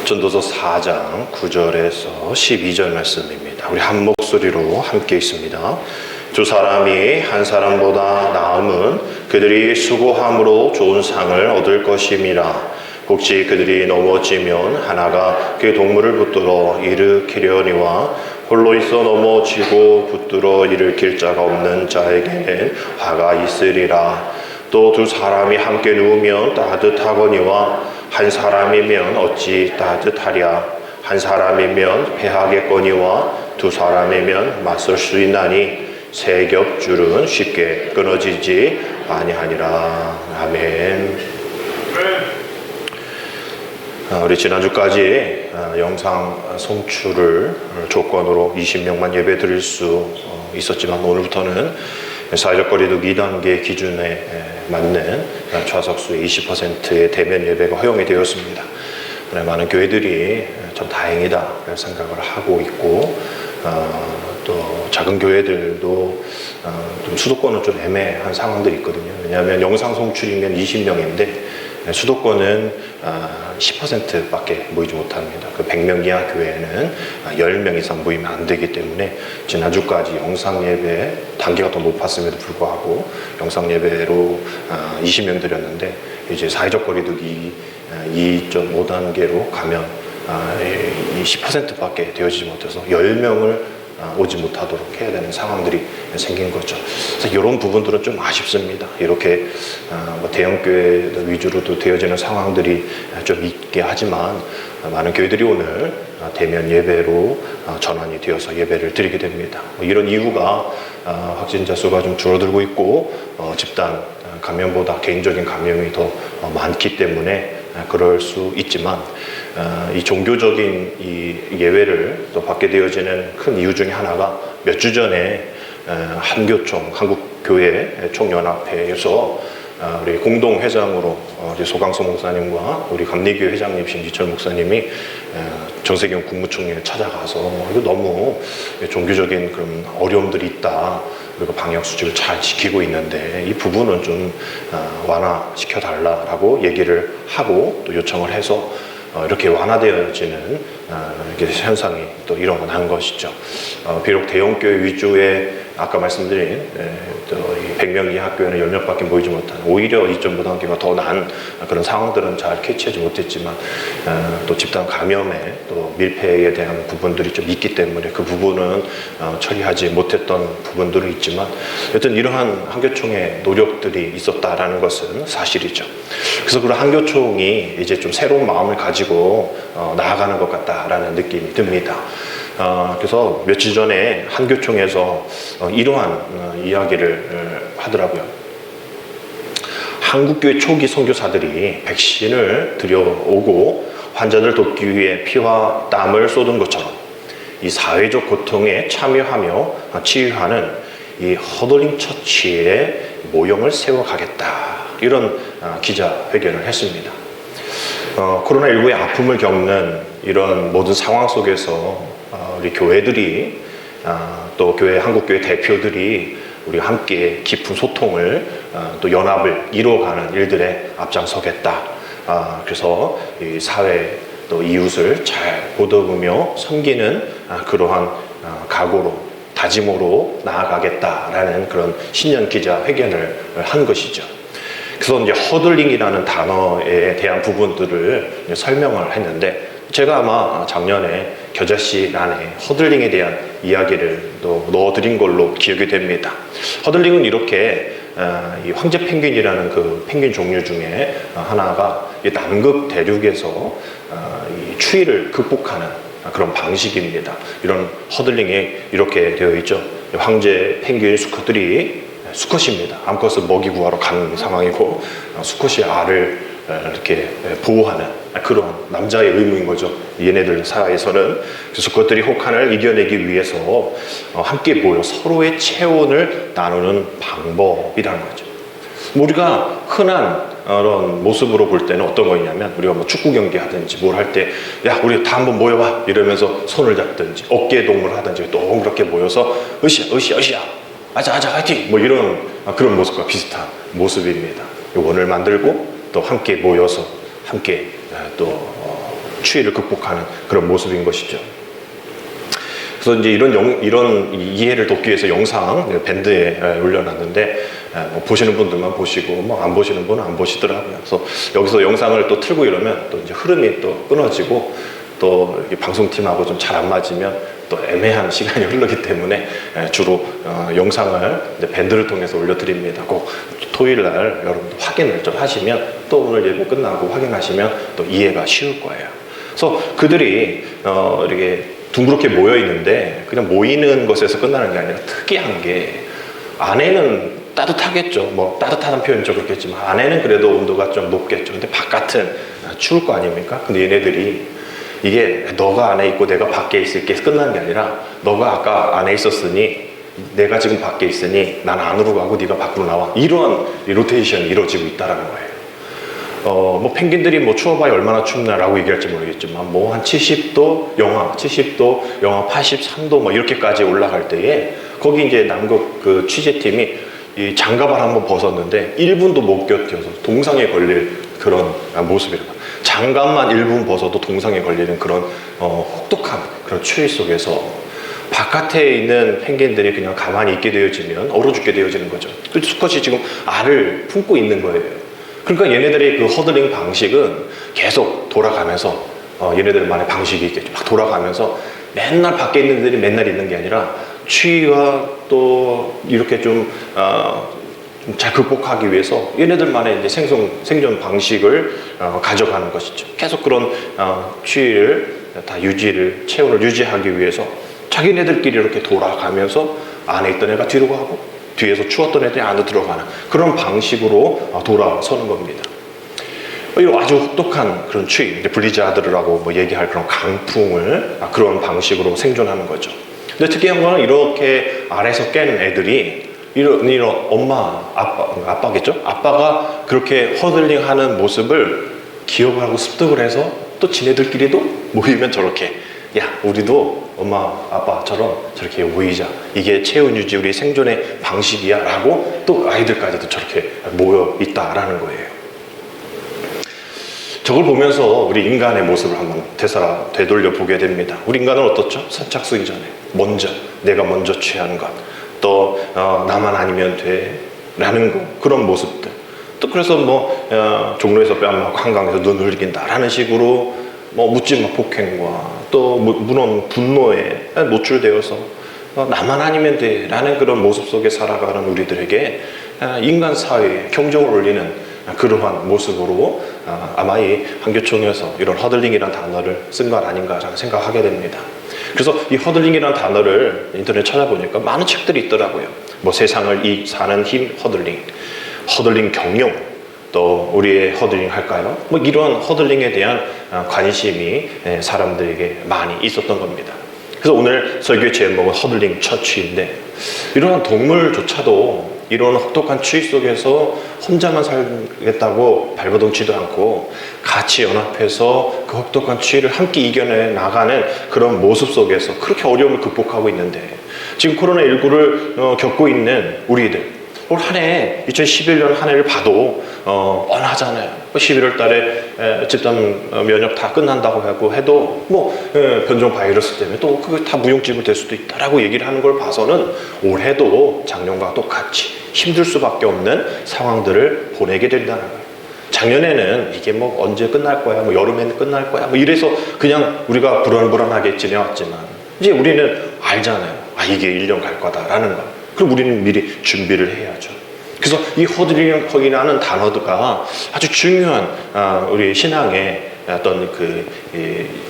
전도서 4장 9절에서 12절 말씀입니다. 우리 한 목소리로 함께 있습니다. 두 사람이 한 사람보다 나음은 그들이 수고함으로 좋은 상을 얻을 것임이라. 혹시 그들이 넘어지면 하나가 그 동물을 붙들어 일으키려니와 홀로 있어 넘어지고 붙들어 일으킬 자가 없는 자에게는 화가 있으리라. 또 두 사람이 함께 누우면 따뜻하거니와 한 사람이면 어찌 따뜻하랴. 한 사람이면 패하겠거니와 두 사람이면 맞설 수 있나니 세 겹줄은 쉽게 끊어지지 아니하니라. 아멘. 우리 지난주까지 영상 송출을 조건으로 20명만 예배 드릴 수 있었지만 오늘부터는 사회적 거리두기 2단계 기준에 맞는 좌석수의 20%의 대면 예배가 허용이 되었습니다. 많은 교회들이 참 다행이다 생각을 하고 있고, 또 작은 교회들도 좀 수도권은 좀 애매한 상황들이 있거든요. 왜냐하면 영상 송출이면 20명인데 수도권은 10%밖에 모이지 못합니다. 그 100명 이하 교회는 10명 이상 모이면 안 되기 때문에 지난주까지 영상 예배 단계가 더 높았음에도 불구하고 영상 예배로 20명 드렸는데, 이제 사회적 거리두기 2.5단계로 가면 10%밖에 되어지지 못해서 10명을 오지 못하도록 해야 되는 상황들이 생긴 거죠. 그래서 이런 부분들은 좀 아쉽습니다. 이렇게 대형교회 위주로도 되어지는 상황들이 좀 있게 하지만 많은 교회들이 오늘 대면 예배로 전환이 되어서 예배를 드리게 됩니다. 이런 이유가 확진자 수가 좀 줄어들고 있고 집단 감염보다 개인적인 감염이 더 많기 때문에 그럴 수 있지만, 이 종교적인 이 예외를 또 받게 되어지는 큰 이유 중에 하나가 몇 주 전에 한교총 한국교회 총연합회에서 우리 공동회장으로 소강서 목사님과 우리 감리교회 회장님 신지철 목사님이 정세균 국무총리를 찾아가서 이거 너무 종교적인 그런 어려움들이 있다, 그리고 방역 수칙을 잘 지키고 있는데 이 부분은 좀 완화시켜 달라라고 얘기를 하고 또 요청을 해서 이렇게 완화되어지는 이렇게 현상이 또 일어난 것이죠. 비록 대형교회 위주의 아까 말씀드린 또 100명 이하 학교에는 10명밖에 모이지 못한, 오히려 2.5단계가 더 난 그런 상황들은 잘 캐치하지 못했지만 또 집단 감염에 또 밀폐에 대한 부분들이 좀 있기 때문에 그 부분은 처리하지 못했던 부분들은 있지만, 여튼 이러한 한교총의 노력들이 있었다라는 것은 사실이죠. 그래서 그런 한교총이 이제 좀 새로운 마음을 가지고 나아가는 것 같다라는 느낌이 듭니다. 그래서 며칠 전에 한교총에서 이러한 이야기를 하더라고요. 한국교회 초기 선교사들이 백신을 들여오고 환자들 돕기 위해 피와 땀을 쏟은 것처럼 이 사회적 고통에 참여하며 치유하는 이 허들링 처치의 모형을 세워가겠다, 이런 기자회견을 했습니다. 코로나19의 아픔을 겪는 이런 모든 상황 속에서 우리 교회들이 또 한국교회 대표들이 우리 함께 깊은 소통을 또 연합을 이루어가는 일들에 앞장서겠다. 그래서 이 사회 또 이웃을 잘 보듬으며 섬기는 그러한 각오로, 다짐으로 나아가겠다라는 그런 신년 기자회견을 한 것이죠. 그래서 이제 허들링이라는 단어에 대한 부분들을 설명을 했는데, 제가 아마 작년에 겨자씨란에 허들링에 대한 이야기를 또 넣어드린 걸로 기억이 됩니다. 허들링은 이렇게 이 황제 펭귄이라는 그 펭귄 종류 중에 하나가 이 남극 대륙에서 이 추위를 극복하는 그런 방식입니다. 이런 허들링이 이렇게 되어 있죠. 황제 펭귄 수컷들이, 수컷입니다. 암컷을 먹이 구하러 가는 상황이고 수컷이 알을 이렇게 보호하는 그런 남자의 의무인 거죠. 얘네들 사이에서는. 그래서 그것들이 혹한을 이겨내기 위해서 함께 모여 서로의 체온을 나누는 방법이라는 거죠. 우리가 흔한 그런 모습으로 볼 때는 어떤 거냐면, 우리가 뭐 축구 경기 하든지 뭘 할 때, 야 우리 다 한번 모여봐 이러면서 손을 잡든지 어깨 동무를 하든지 동그랗게 모여서 으쌰 아자 화이팅 뭐 이런 그런 모습과 비슷한 모습입니다. 원을 만들고 또 함께 모여서 함께 또 추위를 극복하는 그런 모습인 것이죠. 그래서 이제 이런 이해를 돕기 위해서 영상 밴드에 올려놨는데 뭐 보시는 분들만 보시고 뭐 안 보시는 분은 안 보시더라고요. 그래서 여기서 영상을 또 틀고 이러면 또 이제 흐름이 또 끊어지고 또 방송팀하고 좀 잘 안 맞으면 또 애매한 시간이 흐르기 때문에 주로 영상을 이제 밴드를 통해서 올려드립니다. 꼭 토요일 날 여러분들 확인을 좀 하시면 또 오늘 예배 끝나고 확인하시면 또 이해가 쉬울 거예요. 그래서 그들이 이렇게 둥그렇게 모여 있는데 그냥 모이는 것에서 끝나는 게 아니라 특이한 게 안에는 따뜻하겠죠. 뭐 따뜻하다는 표현이 좀 그렇겠지만 안에는 그래도 온도가 좀 높겠죠. 근데 바깥은 추울 거 아닙니까? 근데 얘네들이 이게 너가 안에 있고 내가 밖에 있을게 끝나는 게 아니라 너가 아까 안에 있었으니 내가 지금 밖에 있으니 난 안으로 가고 네가 밖으로 나와. 이런 로테이션이 이루어지고 있다는 거예요. 뭐 펭귄들이 뭐 추워봐야 얼마나 춥나라고 얘기할지 모르겠지만 뭐 한 70도 영하 83도 뭐 이렇게까지 올라갈 때에 거기 이제 남극 그 취재팀이 이 장갑을 한번 벗었는데 1분도 못 견뎌서 동상에 걸릴 그런 모습이라고. 장갑만 1분 벗어도 동상에 걸리는 그런 혹독한 그런 추위 속에서 바깥에 있는 펭귄들이 그냥 가만히 있게 되어지면 얼어 죽게 되어지는 거죠. 그 수컷이 지금 알을 품고 있는 거예요. 그러니까 얘네들의 그 허들링 방식은 계속 돌아가면서 얘네들만의 방식이 있겠죠. 막 돌아가면서 맨날 밖에 있는 애들이 맨날 있는 게 아니라 추위와 또 이렇게 좀 잘 극복하기 위해서 얘네들만의 이제 생존 방식을 가져가는 것이죠. 계속 그런 추위를 다 체온을 유지하기 위해서 자기네들끼리 이렇게 돌아가면서 안에 있던 애가 뒤로 가고 뒤에서 추웠던 애들이 안으로 들어가는 그런 방식으로 돌아서는 겁니다. 이런 아주 혹독한 그런 추위, 블리자드라고 뭐 얘기할 그런 강풍을 그런 방식으로 생존하는 거죠. 근데 특이한 거는 이렇게 아래서 깨는 애들이 이런 엄마, 아빠겠죠? 아빠가 그렇게 허들링 하는 모습을 기억을 하고 습득을 해서 또 지네들끼리도 모이면 저렇게 야, 우리도 엄마, 아빠처럼 저렇게 모이자. 이게 체온 유지, 우리 생존의 방식이야. 라고 또 아이들까지도 저렇게 모여 있다라는 거예요. 저걸 보면서 우리 인간의 모습을 한번 되돌려 보게 됩니다. 우리 인간은 어떻죠? 선착순 전에 내가 먼저 취하는 것. 또 나만 아니면 돼. 라는 거. 그런 모습들. 또 그래서 뭐 종로에서 뺨 맞고 한강에서 눈 흘린다. 라는 식으로 뭐 묻지마 폭행과 또 물론 분노에 노출되어서 나만 아니면 돼 라는 그런 모습 속에 살아가는 우리들에게 인간 사회에 경종을 울리는 그러한 모습으로 아마 이 한교총에서 이런 허들링이라는 단어를 쓴 것 아닌가라는 생각하게 됩니다. 그래서 이 허들링이라는 단어를 인터넷 찾아보니까 많은 책들이 있더라고요. 뭐 세상을 사는 힘 허들링 경영, 또 우리의 허들링 할까요? 뭐 이런 허들링에 대한 관심이 사람들에게 많이 있었던 겁니다. 그래서 오늘 설교의 제목은 허들링 처치인데 이런 동물조차도 이런 혹독한 추위 속에서 혼자만 살겠다고 발버둥치도 않고 같이 연합해서 그 혹독한 추위를 함께 이겨내 나가는 그런 모습 속에서 그렇게 어려움을 극복하고 있는데 지금 코로나19를 겪고 있는 우리들 올 한 해 2011년 한 해를 봐도 뻔하잖아요. 11월 달에 집단 면역 다 끝난다고 하고 해도 뭐 변종 바이러스 때문에 또 그게 다 무용지물 될 수도 있다라고 얘기를 하는 걸 봐서는 올해도 작년과 똑같이 힘들 수밖에 없는 상황들을 보내게 된다는 거예요. 작년에는 이게 뭐 언제 끝날 거야, 뭐 여름에는 끝날 거야, 뭐 이래서 그냥 우리가 불안불안하게 지내왔지만 이제 우리는 알잖아요. 이게 1년 갈 거다라는 거. 그럼 우리는 미리 준비를 해야죠. 그래서 이 허들링이라는 단어가 아주 중요한 우리 신앙의 어떤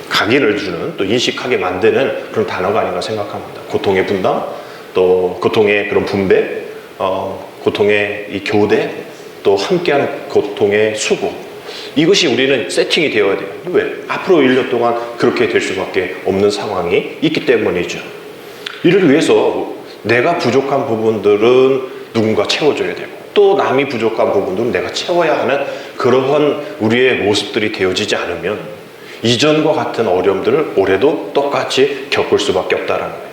각인을 주는 또 인식하게 만드는 그런 단어가 아닌가 생각합니다. 고통의 분담, 또 고통의 그런 분배, 고통의 이 교대, 또 함께하는 고통의 수고. 이것이 우리는 세팅이 되어야 돼요. 왜? 앞으로 1년 동안 그렇게 될 수밖에 없는 상황이 있기 때문이죠. 이를 위해서 내가 부족한 부분들은 누군가 채워줘야 되고 또 남이 부족한 부분들은 내가 채워야 하는 그러한 우리의 모습들이 되어지지 않으면 이전과 같은 어려움들을 올해도 똑같이 겪을 수밖에 없다는 거예요.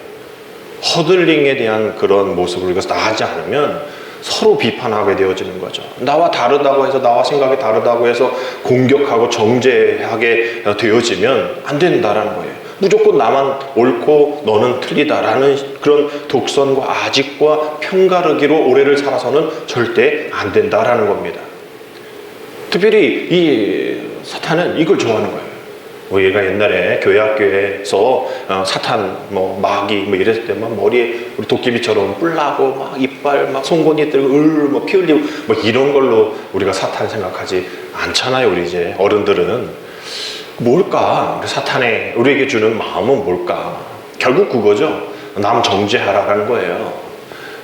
허들링에 대한 그런 모습을 우리가 나가지 않으면 서로 비판하게 되어지는 거죠. 나와 다르다고 해서, 나와 생각이 다르다고 해서 공격하고 정죄하게 되어지면 안 된다라는 거예요. 무조건 나만 옳고 너는 틀리다라는 그런 독선과 아직과 편가르기로 올해를 살아서는 절대 안 된다라는 겁니다. 특별히 이 사탄은 이걸 좋아하는 거예요. 우리가 옛날에 교회 학교에서 사탄 마귀 이랬을 때 막 머리에 우리 도깨비처럼 뿔나고 막 이빨 막 송곳니 들고 피 흘리고 이런 걸로 우리가 사탄 생각하지 않잖아요. 우리 이제 어른들은 뭘까? 사탄에 우리에게 주는 마음은 뭘까? 결국 그거죠. 남 정죄하라라는 거예요.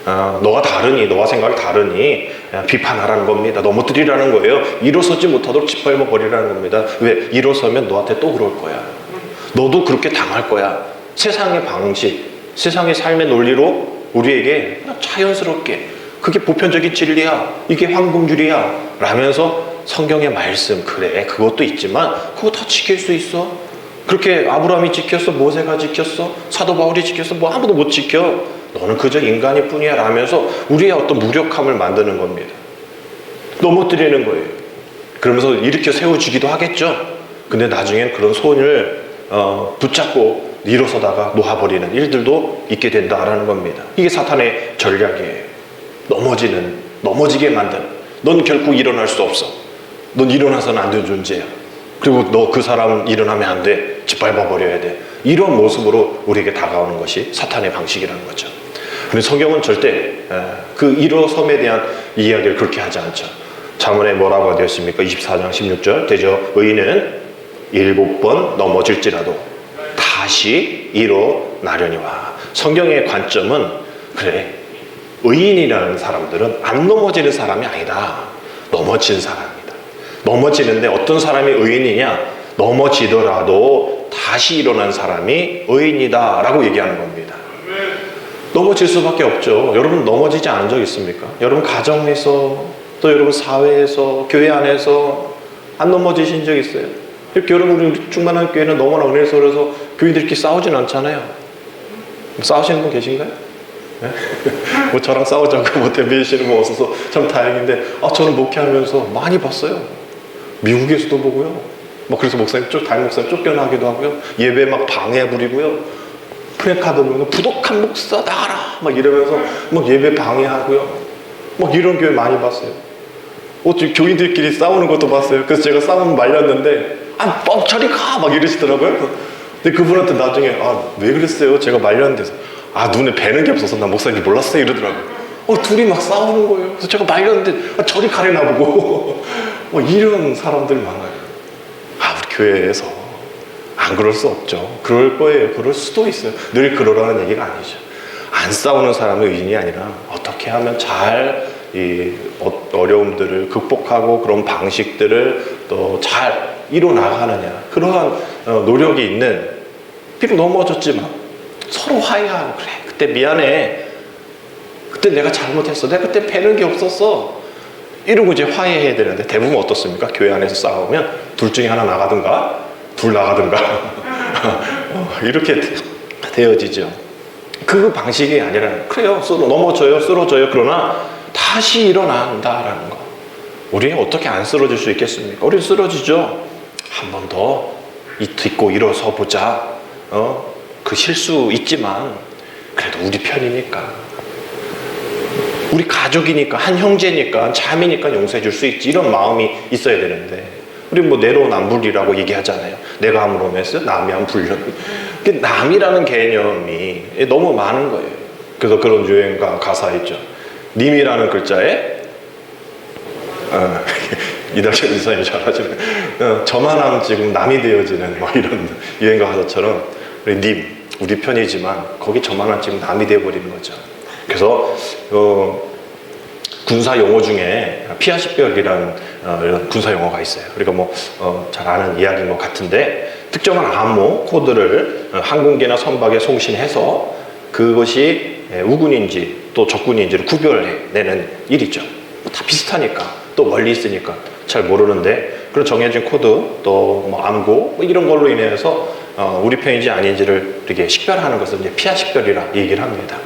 너가 다르니, 너와 생각이 다르니 비판하라는 겁니다. 넘어뜨리라는 거예요. 일어서지 못하도록 짓밟아 버리라는 겁니다. 왜? 일어서면 너한테 또 그럴 거야. 너도 그렇게 당할 거야. 세상의 방식, 세상의 삶의 논리로 우리에게 자연스럽게 그게 보편적인 진리야, 이게 황금줄이야 라면서 성경의 말씀, 그래 그것도 있지만 그거 다 지킬 수 있어? 그렇게 아브라함이 지켰어? 모세가 지켰어? 사도 바울이 지켰어? 아무도 못 지켜. 너는 그저 인간일 뿐이야 라면서 우리의 어떤 무력함을 만드는 겁니다. 넘어뜨리는 거예요. 그러면서 일으켜 세워주기도 하겠죠. 근데 나중엔 그런 손을 붙잡고 일어서다가 놓아버리는 일들도 있게 된다라는 겁니다. 이게 사탄의 전략이에요. 넘어지게 만드는. 넌 결코 일어날 수 없어. 넌 일어나서는 안 되는 존재야. 그리고 너 그 사람은 일어나면 안 돼. 짓밟아 버려야 돼. 이런 모습으로 우리에게 다가오는 것이 사탄의 방식이라는 거죠. 근데 성경은 절대 그 일어섬에 대한 이야기를 그렇게 하지 않죠. 잠언에 뭐라고 되어 있습니까? 24장 16절 대저 의인은 7번 넘어질지라도 다시 일어나려니와. 성경의 관점은 그래, 의인이라는 사람들은 안 넘어지는 사람이 아니다. 넘어진 사람이다. 넘어지는데 어떤 사람이 의인이냐? 넘어지더라도 다시 일어난 사람이 의인이다 라고 얘기하는 겁니다. 넘어질 수밖에 없죠. 여러분 넘어지지 않은 적 있습니까? 여러분 가정에서, 또 여러분 사회에서, 교회 안에서 안 넘어지신 적 있어요? 이렇게 여러분 우리 충만한 교회는 너무나 은혜스러워서 교인들끼리 싸우진 않잖아요. 싸우시는 분 계신가요? 네? 뭐 저랑 싸우자고 뭐 대비하시는 분 없어서 참 다행인데, 저는 목회하면서 많이 봤어요. 미국에서도 보고요. 그래서 목사님 담임 목사님 쫓겨나기도 하고요. 예배 막 방해 부리고요. 프레카드 보면 부독한 목사 나가라 막 이러면서 막 예배 방해하고요. 막 이런 교회 많이 봤어요. 교인들끼리 싸우는 것도 봤어요. 그래서 제가 싸우면 말렸는데 뻥처리 가 막 이러시더라고요. 근데 그분한테 나중에 왜 그랬어요? 제가 말렸는데 눈에 뵈는 게 없어서 나 목사님 몰랐어요 이러더라고요. 둘이 막 싸우는 거예요. 그래서 제가 말렸는데 저리 가래 나보고 이런 사람들 많아요. 우리 교회에서 안 그럴 수 없죠. 그럴 거예요. 그럴 수도 있어요. 늘 그러라는 얘기가 아니죠. 안 싸우는 사람의 의인이 아니라 어떻게 하면 잘 이 어려움들을 극복하고 그런 방식들을 또 잘 이뤄나가느냐, 그러한 노력이 있는, 비록 넘어졌지만 서로 화해하고, 그래 그때 미안해, 그때 내가 잘못했어, 내가 그때 배는 게 없었어 이러고 이제 화해해야 되는데, 대부분 어떻습니까? 교회 안에서 싸우면 둘 중에 하나 나가든가 둘 나가든가 이렇게 되어지죠. 그 방식이 아니라, 그래요, 넘어져요, 쓰러져요, 그러나 다시 일어난다라는 거. 우리 어떻게 안 쓰러질 수 있겠습니까? 우리 쓰러지죠. 한 번 더 딛고 일어서 보자. 그 실수 있지만 그래도 우리 편이니까, 우리 가족이니까, 한 형제니까, 자매니까 용서해 줄 수 있지, 이런 마음이 있어야 되는데, 우리 내로남불이라고 얘기하잖아요. 내가 함을 오면서 남이 함 불련. 남이라는 개념이 너무 많은 거예요. 그래서 그런 유행가 가사 있죠. 님이라는 글자에 이달철 이사님 잘하시네. 저만하면 지금 남이 되어지는 이런 유행가 가사처럼, 우리 편이지만 거기 저만하면 지금 남이 되어버리는 거죠. 그래서 군사 용어 중에 피아식별이라는 이런 군사 용어가 있어요. 우리가 잘 아는 이야기인 것 같은데, 특정한 암호 코드를 항공기나 선박에 송신해서 그것이 우군인지 또 적군인지를 구별해내는 일이죠. 다 비슷하니까, 또 멀리 있으니까 잘 모르는데, 그런 정해진 코드, 또 암고 이런 걸로 인해서 우리 편인지 아닌지를 이렇게 식별하는 것을 이제 피아식별이라 얘기를 합니다.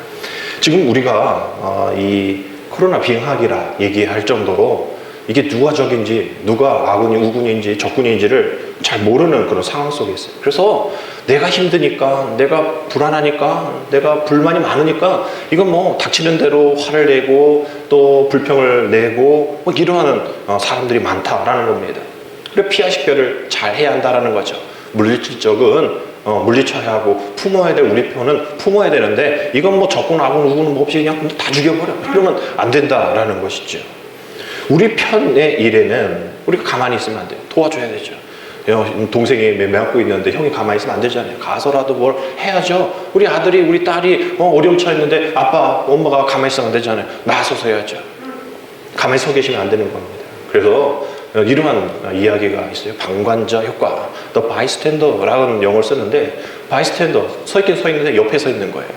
지금 우리가 이 코로나 빙하기라 얘기할 정도로 이게 누가 적인지, 누가 아군이 우군인지 적군인지를 잘 모르는 그런 상황 속에 있어요. 그래서 내가 힘드니까, 내가 불안하니까, 내가 불만이 많으니까 이건 뭐 닥치는 대로 화를 내고 또 불평을 내고 뭐 이러한 사람들이 많다라는 겁니다. 그래서 피하식별을 잘 해야 한다라는 거죠. 물리적은 물리쳐야 하고 품어야 될 우리 편은 품어야 되는데 이건 뭐 적군, 아군, 우군은 뭐 없이 그냥 다 죽여버려. 이러면 안 된다라는 것이죠. 우리 편의 일에는 우리가 가만히 있으면 안 돼요. 도와줘야 되죠. 동생이 매맞고 있는데 형이 가만히 있으면 안 되잖아요. 가서라도 뭘 해야죠. 우리 아들이, 우리 딸이 어려움 처했는데 아빠, 엄마가 가만히 있으면 안 되잖아요. 나서서 해야죠. 가만히 서 계시면 안 되는 겁니다. 그래서 이러한 이야기가 있어요. 방관자 효과, the bystander라는 용어를 쓰는데, bystander, 서 있긴 서 있는데 옆에 서 있는 거예요.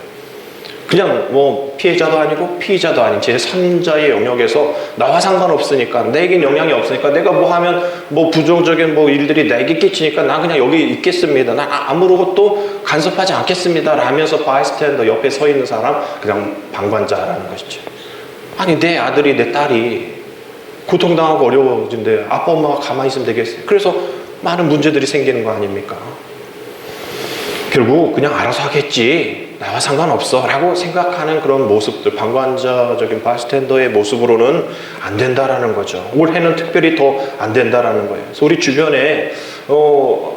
그냥 뭐 피해자도 아니고 피의자도 아닌 제3자의 영역에서 나와 상관없으니까, 내겐 영향이 없으니까, 내가 뭐 하면 뭐 부정적인 뭐 일들이 내게 끼치니까 난 그냥 여기 있겠습니다. 난 아무것도 간섭하지 않겠습니다. 라면서 바이스탠더, 옆에 서 있는 사람, 그냥 방관자라는 것이죠. 아니, 내 아들이, 내 딸이 고통당하고 어려워진데 아빠 엄마가 가만히 있으면 되겠어요. 그래서 많은 문제들이 생기는 거 아닙니까? 결국 그냥 알아서 하겠지, 나와 상관없어 라고 생각하는 그런 모습들, 방관자적인 바이스탠더의 모습으로는 안 된다라는 거죠. 올해는 특별히 더 안 된다라는 거예요. 그래서 우리 주변에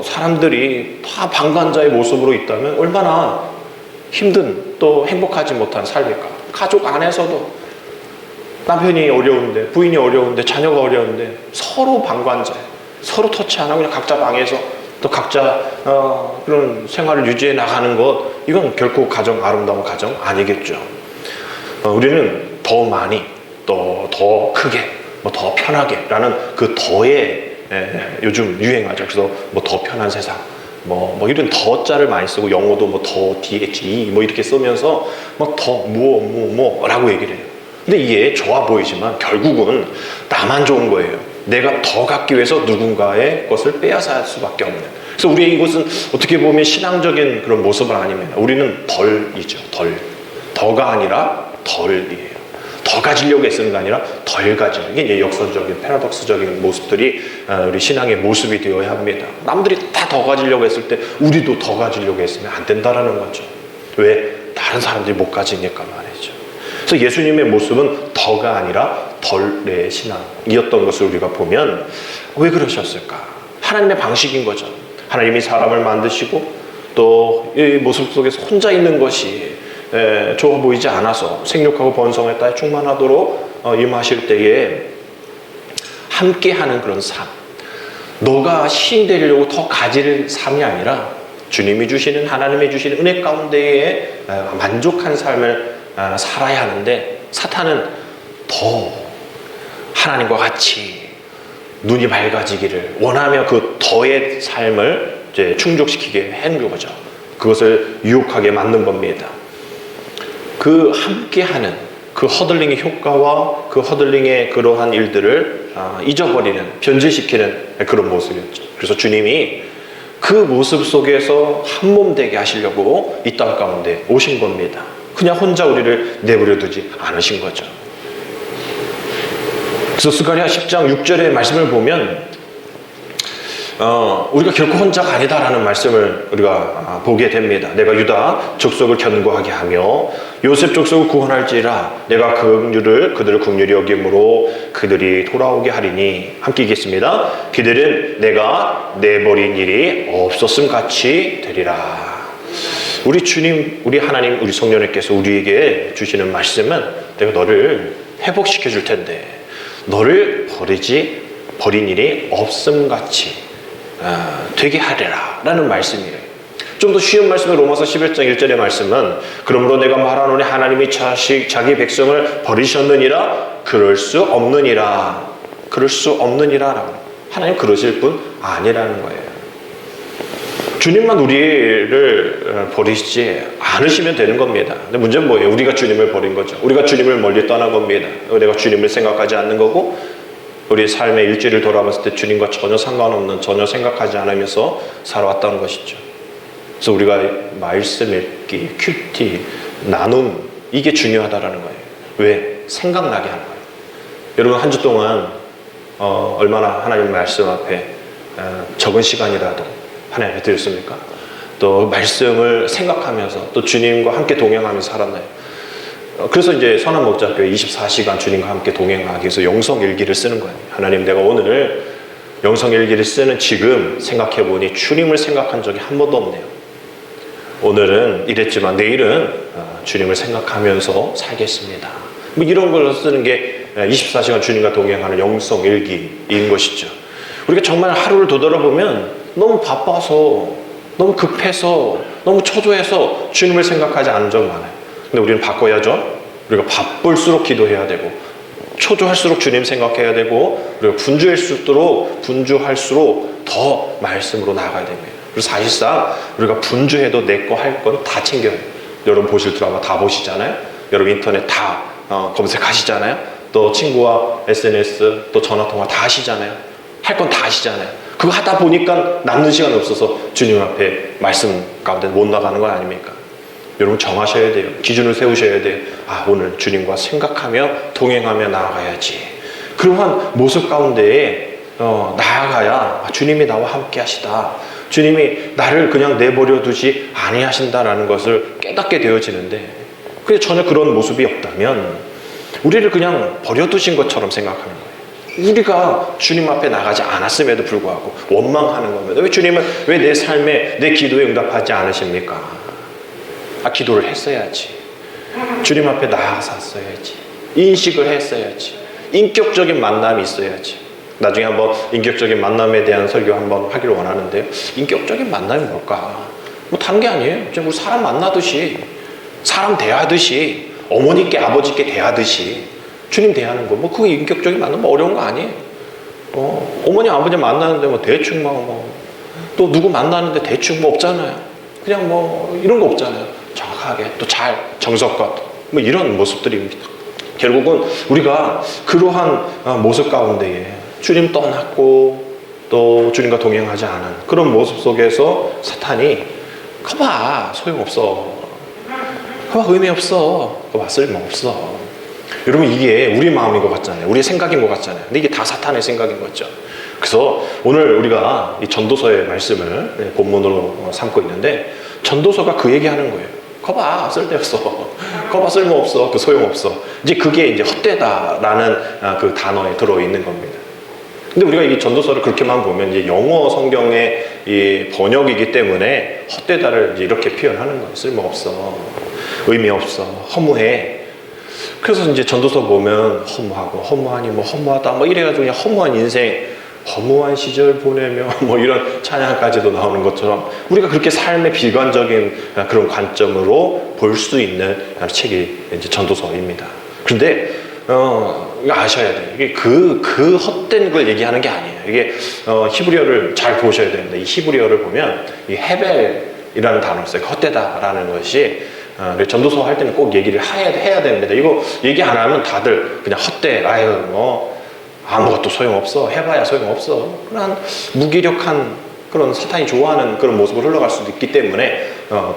사람들이 다 방관자의 모습으로 있다면 얼마나 힘든, 또 행복하지 못한 삶일까. 가족 안에서도 남편이 어려운데, 부인이 어려운데, 자녀가 어려운데 서로 방관자예요. 서로 터치 안 하고 그냥 각자 방에서 또 각자 그런 생활을 유지해 나가는 것, 이건 결코 아름다운 가정 아니겠죠. 우리는 더 많이, 또 더 크게, 뭐 더 편하게 라는 그 더에 요즘 유행하죠. 그래서 뭐 더 편한 세상, 뭐 이런 더자를 많이 쓰고, 영어도 뭐 더 DHE 뭐 이렇게 쓰면서 뭐 더 뭐라고 얘기를 해요. 근데 이게 좋아 보이지만 결국은 나만 좋은 거예요. 내가 더 갖기 위해서 누군가의 것을 빼앗아 할 수밖에 없는. 그래서 우리의 이것은 어떻게 보면 신앙적인 그런 모습은 아닙니다. 우리는 덜이죠. 더가 아니라 덜이에요. 더 가지려고 애쓰는 게 아니라 덜 가지는 게 이제 역설적인, 패러독스적인 모습들이 우리 신앙의 모습이 되어야 합니다. 남들이 다 더 가지려고 했을 때 우리도 더 가지려고 했으면 안 된다라는 거죠. 왜? 다른 사람들이 못 가지니까 말이죠. 그래서 예수님의 모습은 더가 아니라 덜의 신앙이었던 것을 우리가 보면, 왜 그러셨을까? 하나님의 방식인 거죠. 하나님이 사람을 만드시고 또 이 모습 속에서 혼자 있는 것이 좋아 보이지 않아서 생육하고 번성의 땅에 충만하도록 임하실 때에 함께하는 그런 삶, 너가 신 되려고 더 가질 삶이 아니라 주님이 주시는, 하나님이 주시는 은혜 가운데에 만족한 삶을 살아야 하는데, 사탄은 더 하나님과 같이 눈이 밝아지기를 원하며 그 더의 삶을 이제 충족시키게 하는 거죠. 그것을 유혹하게 만든 겁니다. 그 함께하는 그 허들링의 효과와 그 허들링의 그러한 일들을 잊어버리는, 변질시키는 그런 모습이었죠. 그래서 주님이 그 모습 속에서 한 몸 되게 하시려고 이 땅 가운데 오신 겁니다. 그냥 혼자 우리를 내버려 두지 않으신 거죠. 그래서 스가랴 10장 6절의 말씀을 보면 우리가 결코 혼자가 아니다라는 말씀을 우리가 보게 됩니다. 내가 유다 족속을 견고하게 하며 요셉 족속을 구원할지라, 내가 그들을 긍휼히 여김으로 그들이 돌아오게 하리니. 함께 읽겠습니다. 그들은 내가 내버린 일이 없었음 같이 되리라. 우리 주님, 우리 하나님, 우리 성령님께서 우리에게 주시는 말씀은, 내가 너를 회복시켜 줄 텐데 너를 버린 일이 없음 같이 되게 하리라 라는 말씀이에요. 좀 더 쉬운 말씀은 로마서 11장 1절의 말씀은, 그러므로 내가 말하노니 하나님이 자기 백성을 버리셨느니라, 그럴 수 없느니라. 라고. 하나님 그러실 분 아니라는 거예요. 주님만 우리를 버리시지 않으시면 되는 겁니다. 근데 문제는 뭐예요? 우리가 주님을 버린 거죠. 우리가 주님을 멀리 떠난 겁니다. 내가 주님을 생각하지 않는 거고, 우리 삶의 일지를 돌아봤을 때 주님과 전혀 상관없는, 전혀 생각하지 않으면서 살아왔다는 것이죠. 그래서 우리가 말씀 읽기, 큐티, 나눔, 이게 중요하다라는 거예요. 왜? 생각나게 하는 거예요. 여러분 한 주 동안 얼마나 하나님 말씀 앞에 적은 시간이라도 하나님 앞에 드렸습니까? 또 말씀을 생각하면서 또 주님과 함께 동행하면서 살았나요? 그래서 이제 선한목자교회 24시간 주님과 함께 동행하기 위해서 영성일기를 쓰는 거예요. 하나님, 내가 오늘 영성일기를 쓰는 지금 생각해보니 주님을 생각한 적이 한 번도 없네요. 오늘은 이랬지만 내일은 주님을 생각하면서 살겠습니다. 뭐 이런 걸 쓰는 게 24시간 주님과 동행하는 영성일기인 것이죠. 우리가 정말 하루를 되돌아보면 너무 바빠서, 너무 급해서, 너무 초조해서 주님을 생각하지 않은 적 많아요. 근데 우리는 바꿔야죠. 우리가 바쁠수록 기도해야 되고, 초조할수록 주님 생각해야 되고, 그리고 분주할수록 더 말씀으로 나아가야 됩니다. 그래서 사실상 우리가 분주해도 내 거 할 건 다 챙겨요. 여러분 보실 드라마 다 보시잖아요. 여러분 인터넷 다 검색하시잖아요. 또 친구와 SNS, 또 전화통화 다 하시잖아요. 할 건 다 하시잖아요. 그거 하다 보니까 남는 시간이 없어서 주님 앞에 말씀 가운데 못 나가는 건 아닙니까? 여러분 정하셔야 돼요. 기준을 세우셔야 돼요. 아, 오늘 주님과 생각하며 동행하며 나아가야지. 그러한 모습 가운데에 나아가야 주님이 나와 함께 하시다. 주님이 나를 그냥 내버려 두지 아니하신다라는 것을 깨닫게 되어지는데, 근데 전혀 그런 모습이 없다면 우리를 그냥 버려두신 것처럼 생각하는 거예요. 우리가 주님 앞에 나가지 않았음에도 불구하고 원망하는 겁니다. 왜 주님은 왜 내 삶에, 내 기도에 응답하지 않으십니까? 기도를 했어야지. 주님 앞에 나아갔어야지. 인식을 했어야지. 인격적인 만남이 있어야지. 나중에 한번 인격적인 만남에 대한 설교 한번 하기를 원하는데요. 인격적인 만남이 뭘까? 뭐 다른 게 아니에요. 그냥 우리 사람 만나듯이, 사람 대하듯이, 어머니께 아버지께 대하듯이 주님 대하는 거. 뭐 그거 인격적인 만남 뭐 어려운 거 아니에요. 어머니 아버지 만나는데 뭐 대충 또 누구 만나는데 대충 뭐 없잖아요. 그냥 뭐 이런 거 없잖아요. 정확하게 또 잘 정석껏 뭐 이런 모습들입니다. 결국은 우리가 그러한 모습 가운데에 주님 떠났고 또 주님과 동행하지 않은 그런 모습 속에서 사탄이 거봐 소용없어, 거봐 의미 없어, 거봐 쓸모없어. 여러분 이게 우리 마음인 것 같잖아요. 우리의 생각인 것 같잖아요. 근데 이게 다 사탄의 생각인 거죠. 그래서 오늘 우리가 이 전도서의 말씀을 본문으로 삼고 있는데, 전도서가 그 얘기하는 거예요. 거봐 쓸데없어, 거봐 쓸모없어, 그 소용없어. 이제 그게 이제 헛되다라는 그 단어에 들어있는 겁니다. 근데 우리가 이 전도서를 그렇게만 보면 이제 영어 성경의 이 번역이기 때문에 헛되다를 이제 이렇게 표현하는 거예요. 쓸모없어, 의미 없어, 허무해. 그래서 이제 전도서 보면 허무하고 허무하니 뭐 허무하다 뭐 이래가지고 그냥 허무한 인생, 허무한 시절 보내며 뭐 이런 찬양까지도 나오는 것처럼 우리가 그렇게 삶의 비관적인 그런 관점으로 볼 수 있는 책이 이제 전도서입니다. 그런데 이거 아셔야 돼요. 이게 그 헛된 걸 얘기하는 게 아니에요. 이게 히브리어를 잘 보셔야 되는데, 이 히브리어를 보면 이 헤벨이라는 단어가 있어요. 헛되다라는 것이 전도서 할 때는 꼭 얘기를 해야 됩니다. 이거 얘기 안 하면 다들 그냥 헛돼, 아유 뭐 아무것도 소용없어, 해봐야 소용없어, 그런 무기력한 그런 사탄이 좋아하는 그런 모습으로 흘러갈 수도 있기 때문에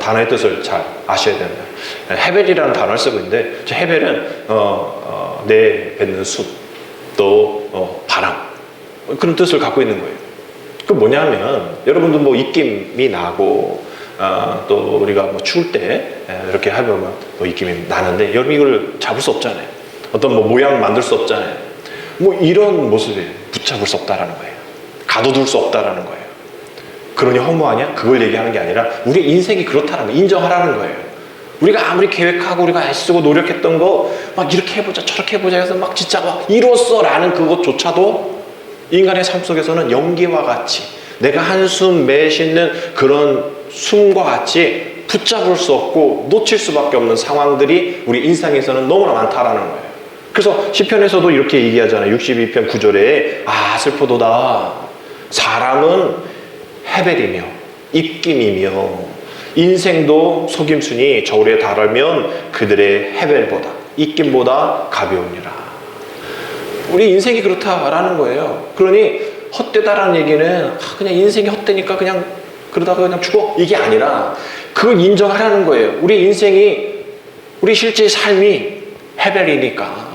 단어의 뜻을 잘 아셔야 됩니다. 헤벨이라는 단어를 쓰고 있는데, 헤벨은 내뱉는 숲, 또 바람, 그런 뜻을 갖고 있는 거예요. 그 뭐냐면 여러분도 뭐 입김이 나고 또 우리가 뭐 추울 때 이렇게 하면 뭐 입김이 나는데, 여러분 이걸 잡을 수 없잖아요. 어떤 뭐 모양 만들 수 없잖아요. 뭐 이런 모습에 붙잡을 수 없다라는 거예요. 가둬둘 수 없다라는 거예요. 그러니 허무하냐? 그걸 얘기하는 게 아니라 우리 인생이 그렇다는 거 인정하라는 거예요. 우리가 아무리 계획하고 우리가 애쓰고 노력했던 거 막 이렇게 해보자 저렇게 해보자 해서 막 진짜 막 이뤘어라는 그것조차도 인간의 삶 속에서는 연기와 같이, 내가 한숨 매쉬는 그런 숨과 같이 붙잡을 수 없고 놓칠 수밖에 없는 상황들이 우리 인생에서는 너무나 많다라는 거예요. 그래서 시편에서도 이렇게 얘기하잖아요. 62편 9절에 슬프도다. 사람은 헤벨이며 입김이며 인생도 속임수니 저울에 달하면 그들의 헤벨보다 입김보다 가벼우니라. 우리 인생이 그렇다라는 거예요. 그러니 헛되다라는 얘기는 그냥 인생이 헛되니까 그냥 그러다가 그냥 죽어, 이게 아니라 그걸 인정하라는 거예요. 우리 인생이, 우리 실제 삶이 헤벨이니까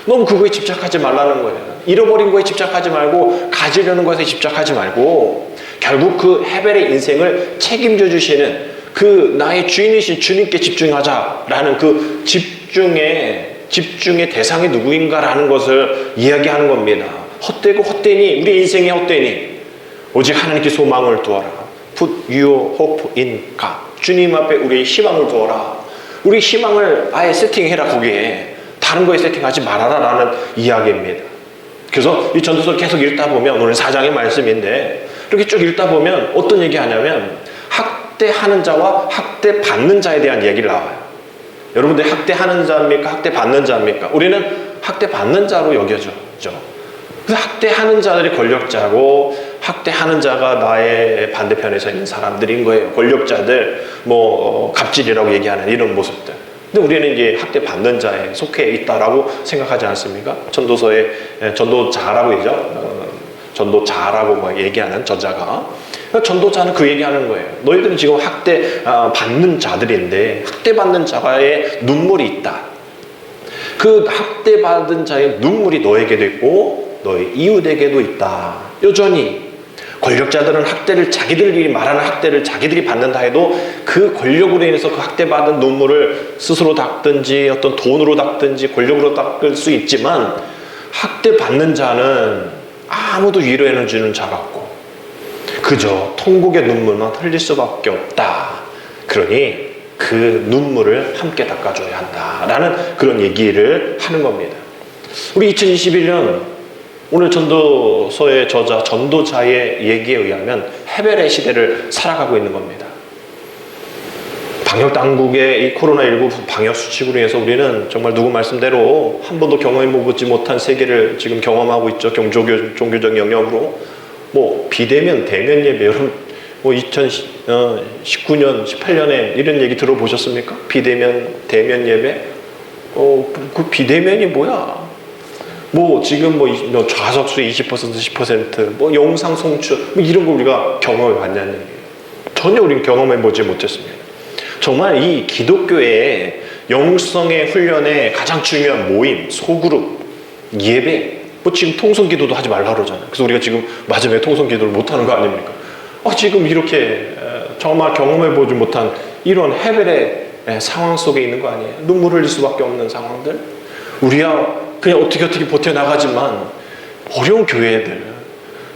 너무 그거에 집착하지 말라는 거예요. 잃어버린 거에 집착하지 말고 가지려는 것에 집착하지 말고 결국 그 헤벨의 인생을 책임져 주시는 그 나의 주인이신 주님께 집중하자라는 그 집중의 대상이 누구인가라는 것을 이야기하는 겁니다. 헛되고 헛되니 우리 인생이 헛되니 오직 하나님께 소망을 두어라. Put your hope in God. 주님 앞에 우리의 희망을 두어라. 우리 희망을 아예 세팅해라. 거기에 다른 거에 세팅하지 말아라 라는 이야기입니다. 그래서 이 전도서를 계속 읽다 보면 오늘 4장의 말씀인데 이렇게 쭉 읽다 보면 어떤 얘기 하냐면 학대하는 자와 학대받는 자에 대한 얘기를 나와요. 여러분들 학대하는 자입니까? 학대받는 자입니까? 우리는 학대받는 자로 여겨져. 그래서 학대하는 자들이 권력자고 학대하는 자가 나의 반대편에 서 있는 사람들인 거예요. 권력자들, 갑질이라고 얘기하는 이런 모습들. 근데 우리는 이제 학대받는 자에 속해 있다라고 생각하지 않습니까? 전도서에 전도자라고 얘기죠. 전도자라고 얘기하는 저자가. 전도자는 그 얘기하는 거예요. 너희들은 지금 학대받는 자들인데 학대받는 자의 눈물이 있다. 그 학대받은 자의 눈물이 너에게도 있고 너희 이웃에게도 있다. 여전히 권력자들은 자기들이 말하는 학대를 자기들이 받는다 해도 그 권력으로 인해서 그 학대받은 눈물을 스스로 닦든지 어떤 돈으로 닦든지 권력으로 닦을 수 있지만 학대받는 자는 아무도 위로해 주는 자가 없고 그저 통곡의 눈물만 흘릴 수밖에 없다. 그러니 그 눈물을 함께 닦아줘야 한다라는 그런 얘기를 하는 겁니다. 우리 2021년 오늘 전도서의 저자, 전도자의 얘기에 의하면 헤벨의 시대를 살아가고 있는 겁니다. 방역당국의 이 코로나19 방역수칙으로 인해서 우리는 정말 누구 말씀대로 한 번도 경험해보지 못한 세계를 지금 경험하고 있죠. 종교적 영역으로. 비대면, 대면 예배, 여러분, 2019년, 18년에 이런 얘기 들어보셨습니까? 비대면, 대면 예배? 그 비대면이 뭐야? 지금 좌석수 20%, 10%, 영상 송출, 이런 거 우리가 경험해 봤냐는 얘기예요. 전혀 우리는 경험해 보지 못했습니다. 정말 이 기독교의 영성의 훈련의 가장 중요한 모임, 소그룹, 예배, 지금 통성기도도 하지 말라 그러잖아요. 그래서 우리가 지금 마지막에 통성기도를 못하는 거 아닙니까? 지금 이렇게 정말 경험해 보지 못한 이런 헤벨의 상황 속에 있는 거 아니에요? 눈물 흘릴 수밖에 없는 상황들. 우리야 그냥 어떻게 버텨나가지만 어려운 교회들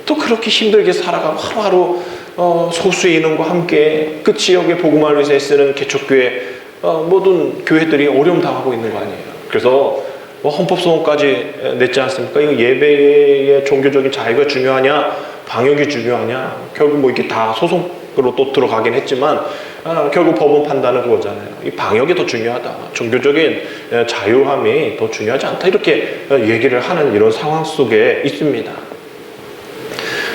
또 그렇게 힘들게 살아가고 하루하루 소수의 인원과 함께 그 지역의 복음을 위해서 애쓰는 개척교회 모든 교회들이 어려움 당하고 있는 거 아니에요. 그래서 헌법소원까지 냈지 않습니까? 이거 예배의 종교적인 자유가 중요하냐 방역이 중요하냐 결국 이게 다 소송으로 또 들어가긴 했지만 결국 법원 판단은 그거잖아요. 이 방역이 더 중요하다. 종교적인 자유함이 더 중요하지 않다. 이렇게 얘기를 하는 이런 상황 속에 있습니다.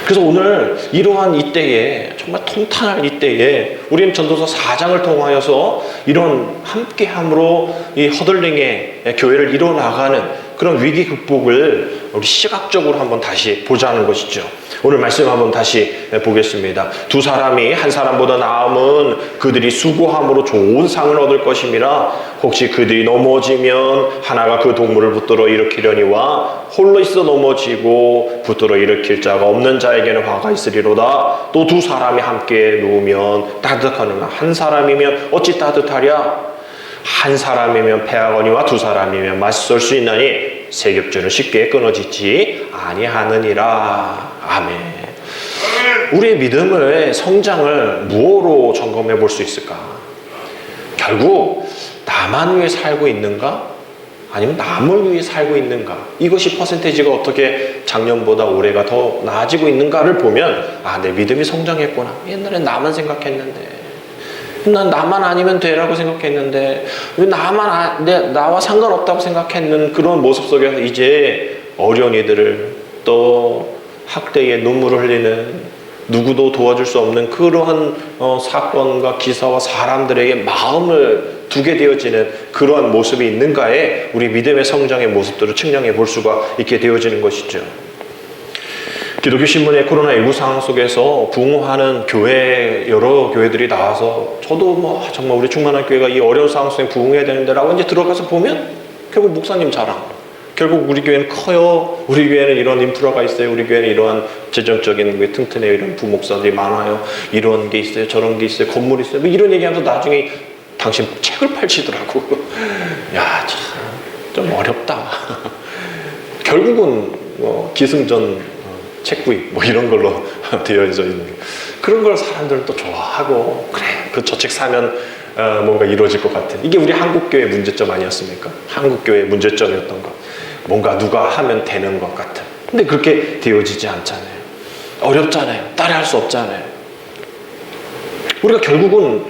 그래서 오늘 이러한 이때에 정말 통탄할 이때에 우리는 전도서 4장을 통하여서 이런 함께함으로 이 허들링의 교회를 이뤄나가는 그런 위기 극복을 우리 시각적으로 한번 다시 보자는 것이죠. 오늘 말씀 한번 다시 보겠습니다. 두 사람이 한 사람보다 나음은 그들이 수고함으로 좋은 상을 얻을 것임이라. 혹시 그들이 넘어지면 하나가 그 동물을 붙들어 일으키려니와 홀로 있어 넘어지고 붙들어 일으킬 자가 없는 자에게는 화가 있으리로다. 또 두 사람이 함께 누우면 따뜻하느냐 한 사람이면 어찌 따뜻하랴. 한 사람이면 패하거니와 두 사람이면 맞설 수 있나니 세 겹줄은 쉽게 끊어지지 아니하느니라. 아멘. 우리의 믿음의 성장을 무엇으로 점검해 볼 수 있을까? 결국 나만 위해 살고 있는가? 아니면 남을 위해 살고 있는가? 이것이 퍼센테이지가 어떻게 작년보다 올해가 더 나아지고 있는가를 보면 내 믿음이 성장했구나. 옛날엔 나만 생각했는데 난 나만 아니면 되라고 생각했는데 나와 상관없다고 생각했는 그런 모습 속에서 이제 어려운이들을 또 학대의 눈물을 흘리는 누구도 도와줄 수 없는 그러한 사건과 기사와 사람들에게 마음을 두게 되어지는 그러한 모습이 있는가에 우리 믿음의 성장의 모습들을 측량해 볼 수가 있게 되어지는 것이죠. 기독교 신문의 코로나19 상황 속에서 부흥하는 여러 교회들이 나와서 저도 정말 우리 충만한 교회가 이 어려운 상황 속에 부흥해야 되는데 라고 이제 들어가서 보면 결국 목사님 자랑, 결국 우리 교회는 커요. 우리 교회는 이런 인프라가 있어요. 우리 교회는 이러한 재정적인 게 튼튼해요. 이런 부목사들이 많아요. 이런 게 있어요. 저런 게 있어요. 건물 있어요. 뭐 이런 얘기하면서 나중에 당신 책을 펼치더라고. 야, 참 좀 어렵다. 결국은 기승전 책구입 뭐 이런 걸로 되어져 있는 그런 걸 사람들은 또 좋아하고, 그래 그 저 책 사면 뭔가 이루어질 것 같은, 이게 우리 한국교회 문제점 아니었습니까? 한국교회의 문제점이었던 것. 뭔가 누가 하면 되는 것 같은. 근데 그렇게 되어지지 않잖아요. 어렵잖아요. 따라할 수 없잖아요. 우리가 결국은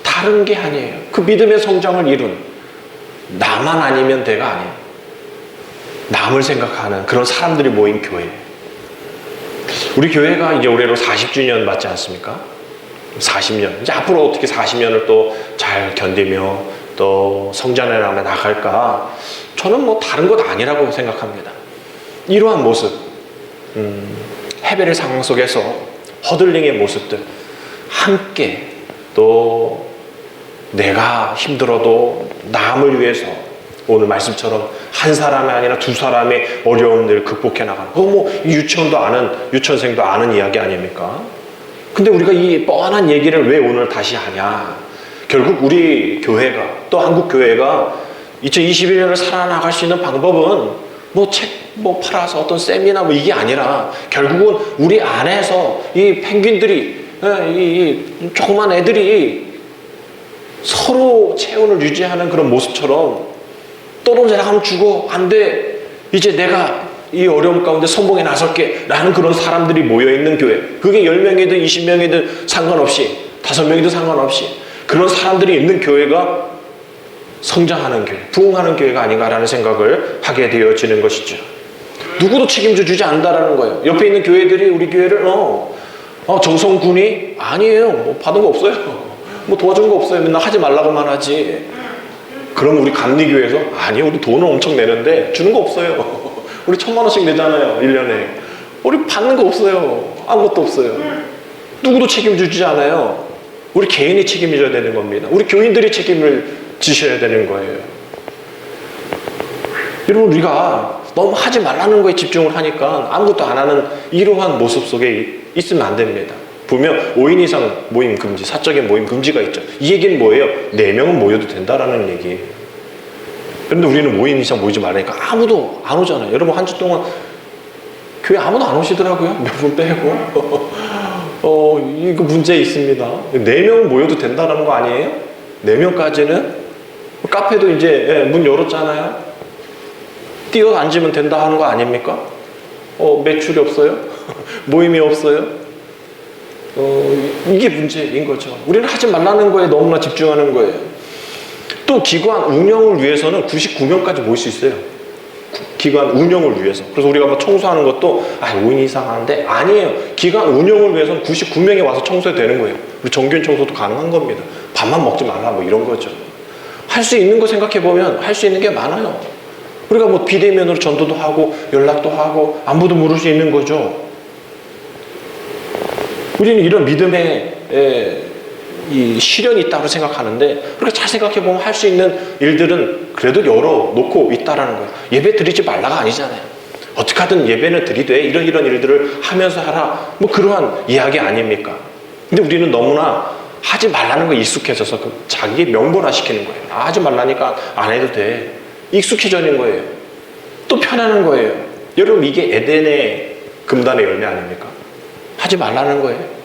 다른 게 아니에요. 그 믿음의 성장을 이룬, 나만 아니면 돼가 아니에요. 남을 생각하는 그런 사람들이 모인 교회. 우리 교회가 이제 올해로 40주년 맞지 않습니까? 40년. 이제 앞으로 어떻게 40년을 또 잘 견디며 또 성장해 나갈까? 저는 뭐 다른 것 아니라고 생각합니다. 이러한 모습, 해벨의 상황 속에서 허들링의 모습들, 함께 또 내가 힘들어도 남을 위해서 오늘 말씀처럼 한 사람이 아니라 두 사람의 어려움들을 극복해 나가는, 그거 뭐 유치원생도 아는 이야기 아닙니까? 근데 우리가 이 뻔한 얘기를 왜 오늘 다시 하냐? 결국 우리 교회가, 또 한국 교회가 2021년을 살아나갈 수 있는 방법은 뭐 책 팔아서 어떤 세미나 뭐 이게 아니라, 결국은 우리 안에서 이 펭귄들이, 이 조그만 애들이 서로 체온을 유지하는 그런 모습처럼, 떨어지라면 죽어, 안 돼, 이제 내가 이 어려움 가운데 선봉에 나설게 라는 그런 사람들이 모여있는 교회. 그게 10명이든 20명이든 상관없이, 5명이든 상관없이 그런 사람들이 있는 교회가 성장하는 교회, 부흥하는 교회가 아닌가라는 생각을 하게 되어지는 것이죠. 누구도 책임져 주지 않는다라는 거예요. 옆에 있는 교회들이 우리 교회를 정성군이 아니에요. 뭐 받은 거 없어요. 뭐 도와준 거 없어요. 맨날 하지 말라고만 하지. 그럼 우리 감리교회에서 아니요, 우리 돈을 엄청 내는데 주는 거 없어요. 우리 1,000,000원씩 내잖아요, 1년에. 우리 받는 거 없어요. 아무것도 없어요. 누구도 책임주지 않아요. 우리 개인이 책임져야 되는 겁니다. 우리 교인들이 책임을 지셔야 되는 거예요. 여러분, 우리가 너무 하지 말라는 거에 집중을 하니까 아무것도 안 하는 이러한 모습 속에 있으면 안 됩니다. 보면 5인 이상 모임 금지, 사적인 모임 금지가 있죠. 이 얘기는 뭐예요? 4명은 모여도 된다라는 얘기예요. 그런데 우리는 5인 이상 모이지 말라니까 아무도 안 오잖아요. 여러분, 한 주 동안 교회 아무도 안 오시더라고요. 몇 분 빼고. 이거 문제 있습니다. 4명은 모여도 된다는 거 아니에요? 4명까지는? 카페도 이제 문 열었잖아요. 뛰어 앉으면 된다 하는 거 아닙니까? 매출이 없어요? 모임이 없어요? 이게 문제인 거죠. 우리는 하지 말라는 거에 너무나 집중하는 거예요. 또 기관 운영을 위해서는 99명까지 모일 수 있어요. 기관 운영을 위해서. 그래서 우리가 뭐 청소하는 것도 5인 이상 하는데 아니에요. 기관 운영을 위해서는 99명이 와서 청소해도 되는 거예요. 우리 정규인 청소도 가능한 겁니다. 밥만 먹지 말라 뭐 이런 거죠. 할 수 있는 거 생각해 보면 할 수 있는 게 많아요. 우리가 뭐 비대면으로 전도도 하고 연락도 하고 안부도 물을 수 있는 거죠. 우리는 이런 믿음의 이 시련이 있다고 생각하는데, 그렇게 잘 생각해 보면 할 수 있는 일들은 그래도 열어놓고 있다라는 거예요. 예배 드리지 말라가 아니잖아요. 어떻게 하든 예배는 드리되 이런 일들을 하면서 하라, 뭐 그러한 이야기 아닙니까? 근데 우리는 너무나 하지 말라는 거에 익숙해져서 자기의 명분화 시키는 거예요. 하지 말라니까 안 해도 돼. 익숙해지는 거예요. 또 편하는 거예요. 여러분, 이게 에덴의 금단의 열매 아닙니까? 하지 말라는 거예요.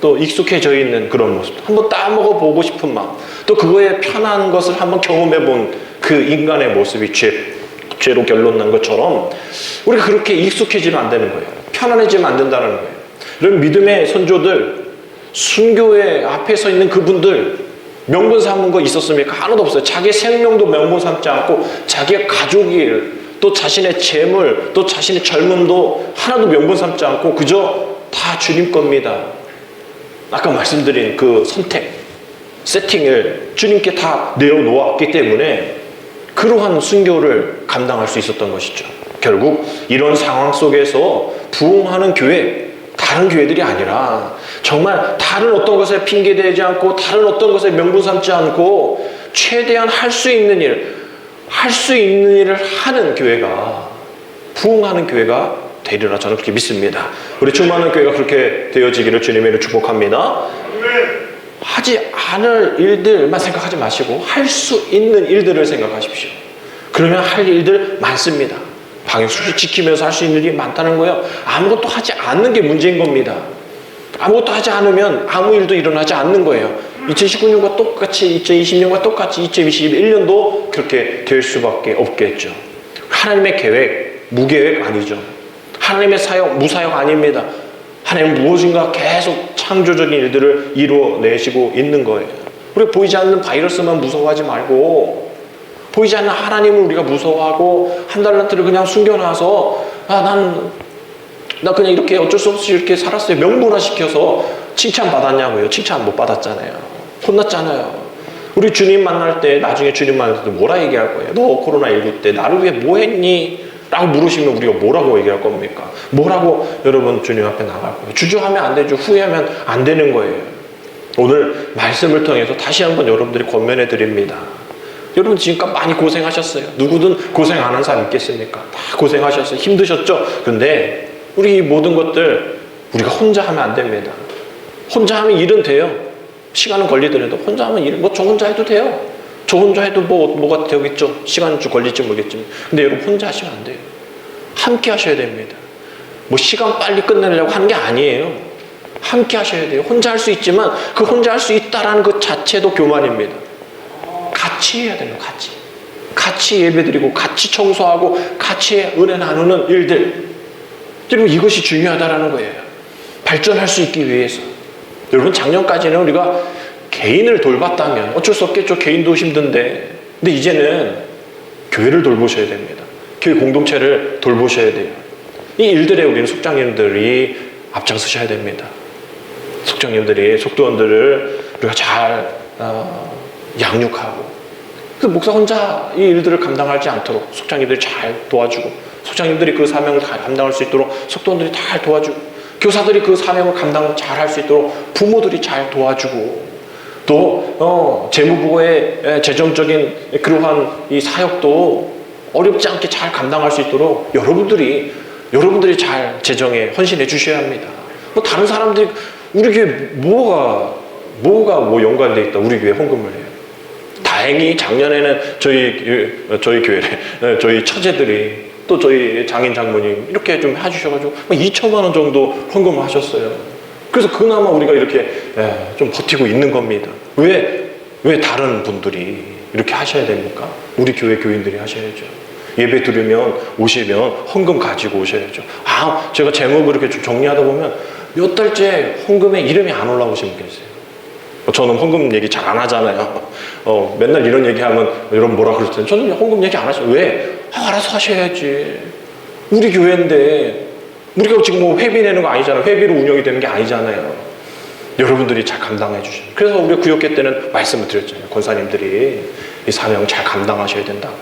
또 익숙해져 있는 그런 모습, 한번 따먹어 보고 싶은 마음, 또 그거에 편한 것을 한번 경험해 본 그 인간의 모습이 죄로 결론 난 것처럼 우리가 그렇게 익숙해지면 안 되는 거예요. 편안해지면 안 된다는 거예요. 이런 믿음의 선조들, 순교회 앞에 서 있는 그분들 명분 삼은 거 있었습니까? 하나도 없어요. 자기의 생명도 명분 삼지 않고 자기의 가족일, 또 자신의 재물, 또 자신의 젊음도 하나도 명분 삼지 않고 그저 다 주님 겁니다. 아까 말씀드린 그 선택, 세팅을 주님께 다 내어놓았기 때문에 그러한 순교를 감당할 수 있었던 것이죠. 결국 이런 상황 속에서 부흥하는 교회, 다른 교회들이 아니라 정말 다른 어떤 것에 핑계대지 않고 다른 어떤 것에 명분 삼지 않고 최대한 할 수 있는 일을 하는 교회가 부흥하는 교회가 되리라 저는 그렇게 믿습니다. 우리 충만한 교회가 그렇게 되어지기를 주님의 이름으로 축복합니다. 하지 않을 일들만 생각하지 마시고 할 수 있는 일들을 생각하십시오. 그러면 할 일들 많습니다. 방역수칙 지키면서 할 수 있는 일이 많다는 거예요. 아무것도 하지 않는 게 문제인 겁니다. 아무것도 하지 않으면 아무 일도 일어나지 않는 거예요. 2019년과 똑같이 2020년과 똑같이 2021년도 그렇게 될 수밖에 없겠죠. 하나님의 계획, 무계획 아니죠. 하나님의 사역, 무사역 아닙니다. 하나님은 무엇인가 계속 창조적인 일들을 이루어내시고 있는 거예요. 우리가 보이지 않는 바이러스만 무서워하지 말고 보이지 않는 하나님을 우리가 무서워하고 한 달란트를 그냥 숨겨놔서 나 그냥 이렇게 어쩔 수 없이 이렇게 살았어요. 명분화시켜서 칭찬 받았냐고요. 칭찬 못 받았잖아요. 혼났잖아요. 우리 주님 만날 때 나중에 주님 만날 때 뭐라 얘기할 거예요? 너 코로나19 때 나를 위해 뭐 했니? 라고 물으시면 우리가 뭐라고 얘기할 겁니까? 뭐라고 여러분 주님 앞에 나갈 거예요? 주저하면 안 되죠. 후회하면 안 되는 거예요. 오늘 말씀을 통해서 다시 한번 여러분들이 권면해 드립니다. 여러분 지금까지 많이 고생하셨어요. 누구든 고생 안 한 사람 있겠습니까? 다 고생하셨어요. 힘드셨죠? 근데 우리 이 모든 것들 우리가 혼자 하면 안 됩니다. 혼자 하면 일은 돼요. 시간은 걸리더라도 혼자 하면 일은 저 혼자 해도 돼요. 저 혼자 해도 뭐가 되겠죠. 시간 좀 걸릴지 모르겠지만. 근데 여러분 혼자 하시면 안 돼요. 함께 하셔야 됩니다. 시간 빨리 끝내려고 하는 게 아니에요. 함께 하셔야 돼요. 혼자 할 수 있지만 그 혼자 할 수 있다라는 것 자체도 교만입니다. 같이 해야 돼요. 같이 예배드리고 같이 청소하고 같이 은혜 나누는 일들. 여러분 이것이 중요하다라는 거예요. 발전할 수 있기 위해서. 여러분 작년까지는 우리가 개인을 돌봤다면 어쩔 수 없겠죠. 개인도 힘든데. 근데 이제는 교회를 돌보셔야 됩니다. 교회 공동체를 돌보셔야 돼요. 이 일들에 우리는 속장님들이 앞장서셔야 됩니다. 속장님들이 속도원들을 우리가 잘 양육하고 그래서 목사 혼자 이 일들을 감당하지 않도록 속장님들이 잘 도와주고 속장님들이 그 사명을 다 감당할 수 있도록 속도원들이 잘 도와주고 교사들이 그 사명을 감당 잘 할 수 있도록 부모들이 잘 도와주고 또 재무부의 재정적인 그러한 이 사역도 어렵지 않게 잘 감당할 수 있도록 여러분들이 잘 재정에 헌신해 주셔야 합니다. 다른 사람들이 우리 교회 뭐가 연관돼 있다 우리 교회 헌금을 해요. 다행히 작년에는 저희 교회에 저희 처제들이 또 저희 장인 장모님 이렇게 좀 해주셔가지고 2천만 원 정도 헌금을 하셨어요. 그래서 그나마 우리가 이렇게 좀 버티고 있는 겁니다. 왜 다른 분들이 이렇게 하셔야 됩니까? 우리 교회 교인들이 하셔야죠. 예배 드리면 오시면 헌금 가지고 오셔야죠. 제가 제목을 이렇게 좀 정리하다 보면 몇 달째 헌금에 이름이 안 올라오시는 분 계세요. 저는 헌금 얘기 잘 안 하잖아요. 맨날 이런 얘기하면 여러분 뭐라 그럴 텐데 저는 헌금 얘기 안 하죠. 왜? 알아서 하셔야지. 우리 교회인데 우리가 지금 회비 내는 거 아니잖아요. 회비로 운영이 되는 게 아니잖아요. 여러분들이 잘 감당해 주셔요. 그래서 우리가 구역회 때는 말씀을 드렸잖아요. 권사님들이 이 사명 잘 감당하셔야 된다고.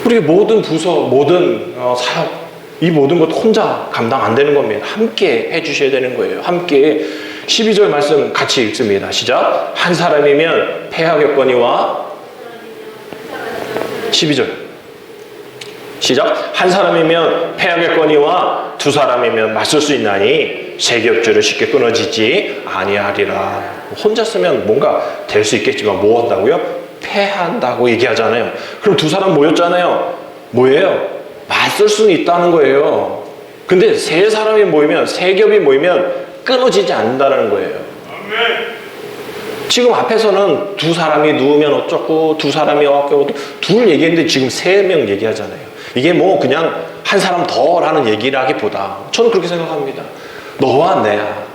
우리 모든 부서, 모든 사역, 이 모든 것 혼자 감당 안 되는 겁니다. 함께 해주셔야 되는 거예요. 함께 12절 말씀 같이 읽습니다. 시작. 한 사람이면 폐하겠거니와 12절 시작. 한 사람이면 패하겠거니와 두 사람이면 맞설 수 있나니 세 겹줄은 쉽게 끊어지지 아니하리라. 혼자 쓰면 뭔가 될 수 있겠지만 뭐 한다고요? 패한다고 얘기하잖아요. 그럼 두 사람 모였잖아요. 뭐예요? 맞설 수는 있다는 거예요. 근데 세 사람이 모이면, 세 겹이 모이면 끊어지지 않는다는 거예요. 지금 앞에서는 두 사람이 누우면 어쩌고 두 사람이 어쩌고 둘 얘기했는데 지금 세 명 얘기하잖아요. 이게 그냥 한 사람 더라는 얘기라기보다 저는 그렇게 생각합니다. 너와 내야,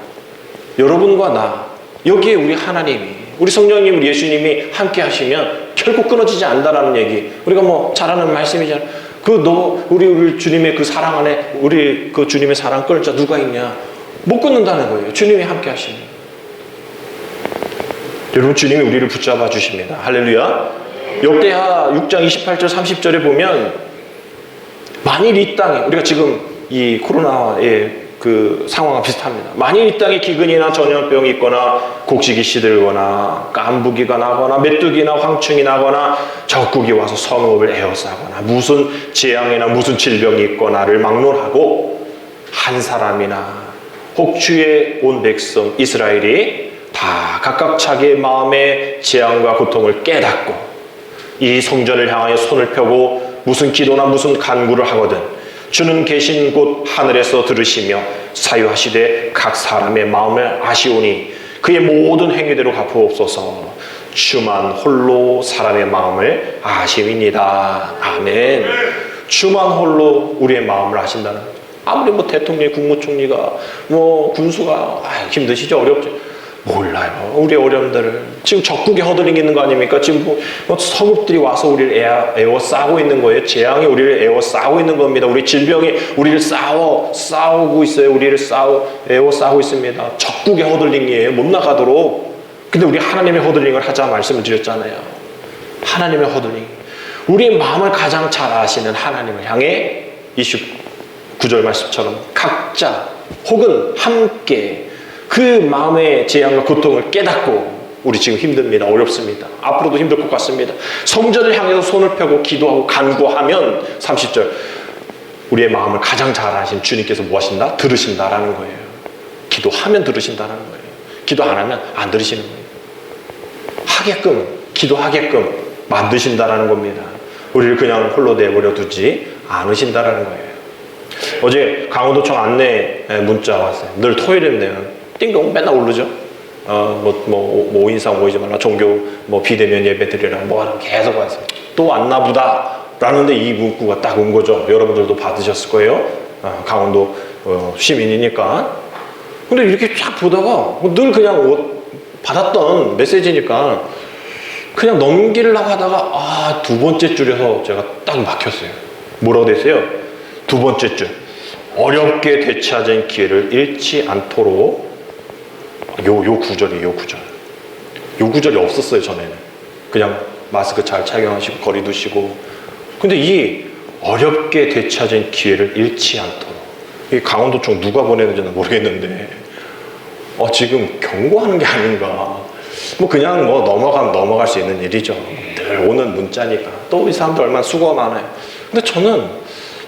여러분과 나, 여기에 우리 하나님이, 우리 성령님, 우리 예수님이 함께 하시면 결코 끊어지지 않는다라는 얘기. 우리가 잘 아는 말씀이잖아요. 우리 주님의 그 사랑 안에 우리 그 주님의 사랑 끊을 자 누가 있냐? 못 끊는다는 거예요. 주님이 함께 하시면. 여러분 주님이 우리를 붙잡아 주십니다. 할렐루야. 역대하 6장 28절 30절에 보면 만일 이 땅에 우리가 지금 이 코로나의 그 상황과 비슷합니다. 만일 이 땅에 기근이나 전염병이 있거나 곡식이 시들거나 깐부기가 나거나 메뚜기나 황충이 나거나 적국이 와서 성읍을 에워싸거나 무슨 재앙이나 무슨 질병이 있거나를 막론하고 한 사람이나 혹주에 온 백성 이스라엘이 다 각각 자기의 마음의 재앙과 고통을 깨닫고 이 성전을 향하여 손을 펴고 무슨 기도나 무슨 간구를 하거든 주는 계신 곳 하늘에서 들으시며 사유하시되 각 사람의 마음을 아시오니 그의 모든 행위대로 갚으옵소서. 주만 홀로 사람의 마음을 아심이니이다. 아멘. 주만 홀로 우리의 마음을 아신다는 거죠. 아무리 뭐 대통령이, 국무총리가, 뭐 군수가 힘드시죠? 어렵죠? 몰라요. 우리 어려움들을. 지금 적국에 허들링 있는 거 아닙니까? 지금 뭐 성읍들이 와서 우리를 에워싸고 있는 거예요. 재앙이 우리를 에워싸고 있는 겁니다. 우리 질병이 우리를 싸우고 있어요. 우리를 에워싸고 있습니다. 적국의 허들링이에요. 못 나가도록. 근데 우리 하나님의 허들링을 하자 말씀을 드렸잖아요. 하나님의 허들링. 우리의 마음을 가장 잘 아시는 하나님을 향해 29절 말씀처럼 각자 혹은 함께 그 마음의 재앙과 고통을 깨닫고 우리 지금 힘듭니다. 어렵습니다. 앞으로도 힘들 것 같습니다. 성전을 향해서 손을 펴고 기도하고 간구하면 30절 우리의 마음을 가장 잘 아신 주님께서 뭐 하신다? 들으신다라는 거예요. 기도하면 들으신다라는 거예요. 기도 안 하면 안 들으시는 거예요. 기도하게끔 만드신다라는 겁니다. 우리를 그냥 홀로 내버려 두지 않으신다라는 거예요. 어제 강원도청 안내 문자 왔어요. 늘 토요일이면 되면 띵동 맨날 오르죠. 뭐 인상 모이지 말라, 종교 비대면 예배 드리라, 계속 왔어요. 또 왔나 보다 라는데 이 문구가 딱 온 거죠. 여러분들도 받으셨을 거예요. 강원도 시민이니까. 근데 이렇게 쫙 보다가 늘 그냥 받았던 메시지니까 그냥 넘기려고 하다가 두 번째 줄에서 제가 딱 막혔어요. 뭐라고 됐어요? 두 번째 줄. 어렵게 되찾은 기회를 잃지 않도록 요 구절이에요. 요 구절이 없었어요. 전에는 그냥 마스크 잘 착용하시고 거리 두시고. 근데 이 어렵게 되찾은 기회를 잃지 않도록, 이 강원도청 누가 보내는지는 모르겠는데 지금 경고하는 게 아닌가. 그냥 넘어가면 넘어갈 수 있는 일이죠. 늘 오는 문자니까. 또 이 사람들 얼마나 수고가 많아요. 근데 저는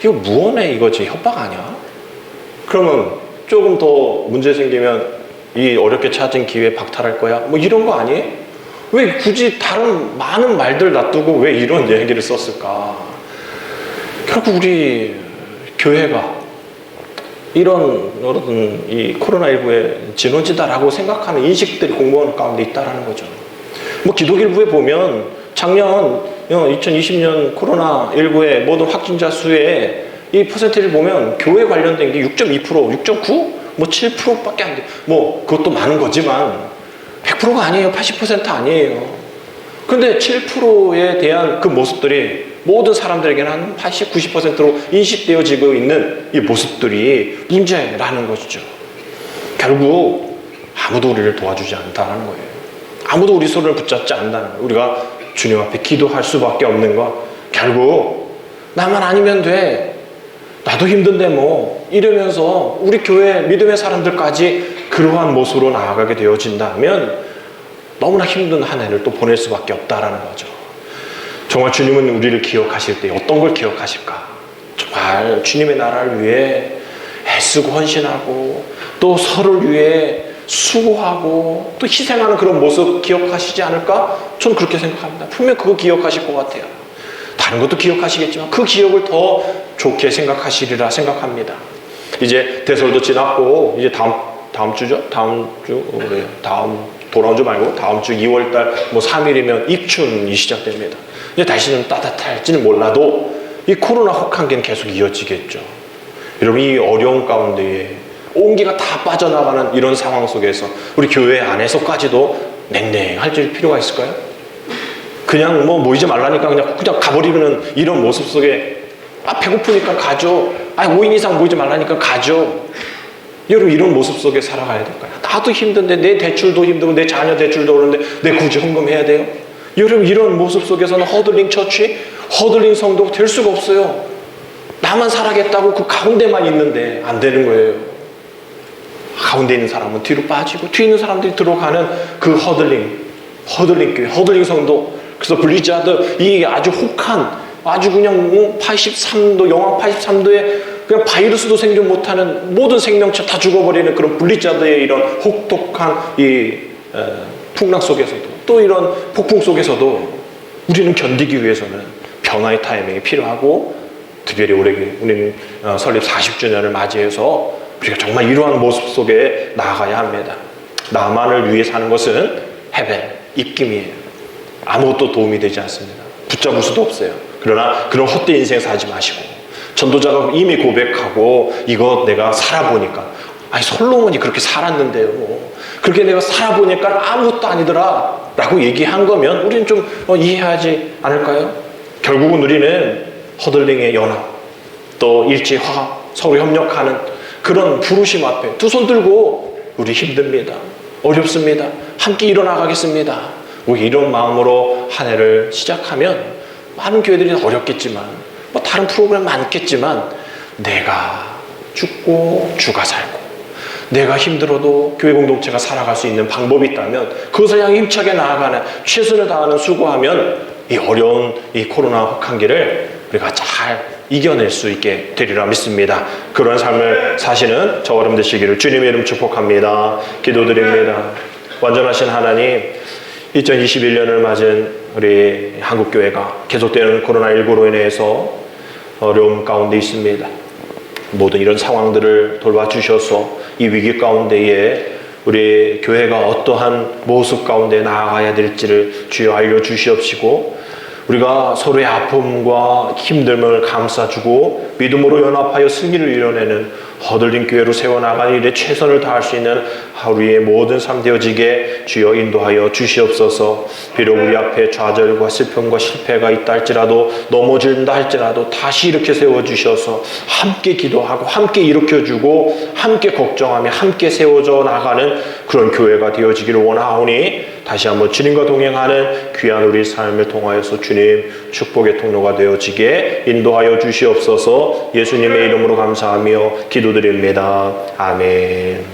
이거 무언의 이거지 협박 아니야? 그러면 조금 더 문제 생기면 이 어렵게 찾은 기회 박탈할 거야? 이런 거 아니에요? 왜 굳이 다른 많은 말들 놔두고 왜 이런 얘기를 썼을까? 결국 우리 교회가 이런 이 코로나19의 진원지다라고 생각하는 인식들이 공무원 가운데 있다라는 거죠. 기독일부에 보면 작년 2020년 코로나19의 모든 확진자 수의 이 퍼센트를 보면 교회 관련된 게 6.2%, 6.9%, 7%밖에 안 돼. 그것도 많은 거지만 100%가 아니에요. 80% 아니에요. 근데 7%에 대한 그 모습들이 모든 사람들에게는 한 80, 90%로 인식되어지고 있는 이 모습들이 문제라는 것이죠. 결국 아무도 우리를 도와주지 않는다는 거예요. 아무도 우리 손을 붙잡지 않는다는 거예요. 우리가 주님 앞에 기도할 수밖에 없는 거. 결국 나만 아니면 돼. 나도 힘든데 이러면서 우리 교회 믿음의 사람들까지 그러한 모습으로 나아가게 되어진다면 너무나 힘든 한 해를 또 보낼 수밖에 없다라는 거죠. 정말 주님은 우리를 기억하실 때 어떤 걸 기억하실까? 정말 주님의 나라를 위해 애쓰고 헌신하고 또 서로를 위해 수고하고 또 희생하는 그런 모습 기억하시지 않을까? 저는 그렇게 생각합니다. 분명 그거 기억하실 것 같아요. 다른 것도 기억하시겠지만 그 기억을 더 좋게 생각하시리라 생각합니다. 이제 대설도 지났고 이제 다음 주죠? 돌아온 주 말고 다음 주 2월달 3일이면 입춘이 시작됩니다. 이제 날씨는 따뜻할지는 몰라도 이 코로나 혹한기는 계속 이어지겠죠. 여러분 이 어려운 가운데에 온기가 다 빠져나가는 이런 상황 속에서 우리 교회 안에서까지도 냉랭할 필요가 있을까요? 그냥 모이지 말라니까 그냥 가버리는 이런 모습 속에 배고프니까 가죠. 5인 이상 모이지 말라니까 가죠. 여러분 이런 모습 속에 살아가야 될까요? 나도 힘든데 내 대출도 힘들고 내 자녀 대출도 오는데 내 굳이 헌금해야 돼요? 여러분 이런 모습 속에서는 허들링 처치, 허들링 성도가 될 수가 없어요. 나만 살아겠다고 그 가운데만 있는데 안 되는 거예요. 가운데 있는 사람은 뒤로 빠지고 뒤에 있는 사람들이 들어가는 그 허들링 교회, 허들링 성도. 그래서 블리자드, 이 아주 혹한, 아주 그냥 83도, 영하 83도에 그냥 바이러스도 생존 못하는 모든 생명체 다 죽어버리는 그런 블리자드의 이런 혹독한 이 풍랑 속에서도, 또 이런 폭풍 속에서도 우리는 견디기 위해서는 변화의 타이밍이 필요하고, 특별히 우리는 설립 40주년을 맞이해서 우리가 정말 이러한 모습 속에 나아가야 합니다. 나만을 위해 사는 것은 헤벨, 입김이에요. 아무것도 도움이 되지 않습니다. 붙잡을 수도 없어요. 그러나 그런 헛된 인생 살지 마시고, 전도자가 이미 고백하고, 이거 내가 살아보니까, 아니 솔로몬이 그렇게 살았는데요, 그렇게 내가 살아보니까 아무것도 아니더라 라고 얘기한 거면 우리는 좀 이해하지 않을까요? 결국은 우리는 허들링의 연합, 또 일제화합, 서로 협력하는 그런 부르심 앞에 두 손 들고 우리 힘듭니다. 어렵습니다. 함께 일어나가겠습니다. 우리 이런 마음으로 한 해를 시작하면 많은 교회들이 어렵겠지만, 다른 프로그램 많겠지만, 내가 죽고 주가 살고, 내가 힘들어도 교회 공동체가 살아갈 수 있는 방법이 있다면 그것을 향해 힘차게 나아가는, 최선을 다하는 수고하면 이 어려운 이 코로나 혹한기를 우리가 잘 이겨낼 수 있게 되리라 믿습니다. 그런 삶을 사시는 저와 여러분 되시기를 주님의 이름 축복합니다. 기도드립니다. 완전하신 하나님, 2021년을 맞은 우리 한국교회가 계속되는 코로나19로 인해서 어려움 가운데 있습니다. 모든 이런 상황들을 돌봐주셔서 이 위기 가운데에 우리 교회가 어떠한 모습 가운데 나아가야 될지를 주여 알려주시옵시고, 우리가 서로의 아픔과 힘듦을 감싸주고 믿음으로 연합하여 승리를 이뤄내는 허들린 교회로 세워나가는 일에 최선을 다할 수 있는 하루의 모든 삶 되어지게 주여 인도하여 주시옵소서. 비록 우리 앞에 좌절과 슬픔과 실패가 있다 할지라도, 넘어진다 할지라도 다시 이렇게 세워주셔서 함께 기도하고 함께 일으켜주고 함께 걱정하며 함께 세워져 나가는 그런 교회가 되어지기를 원하오니, 다시 한번 주님과 동행하는 귀한 우리 삶을 통하여서 주님 축복의 통로가 되어지게 인도하여 주시옵소서. 예수님의 이름으로 감사하며 기도드립니다. 아멘.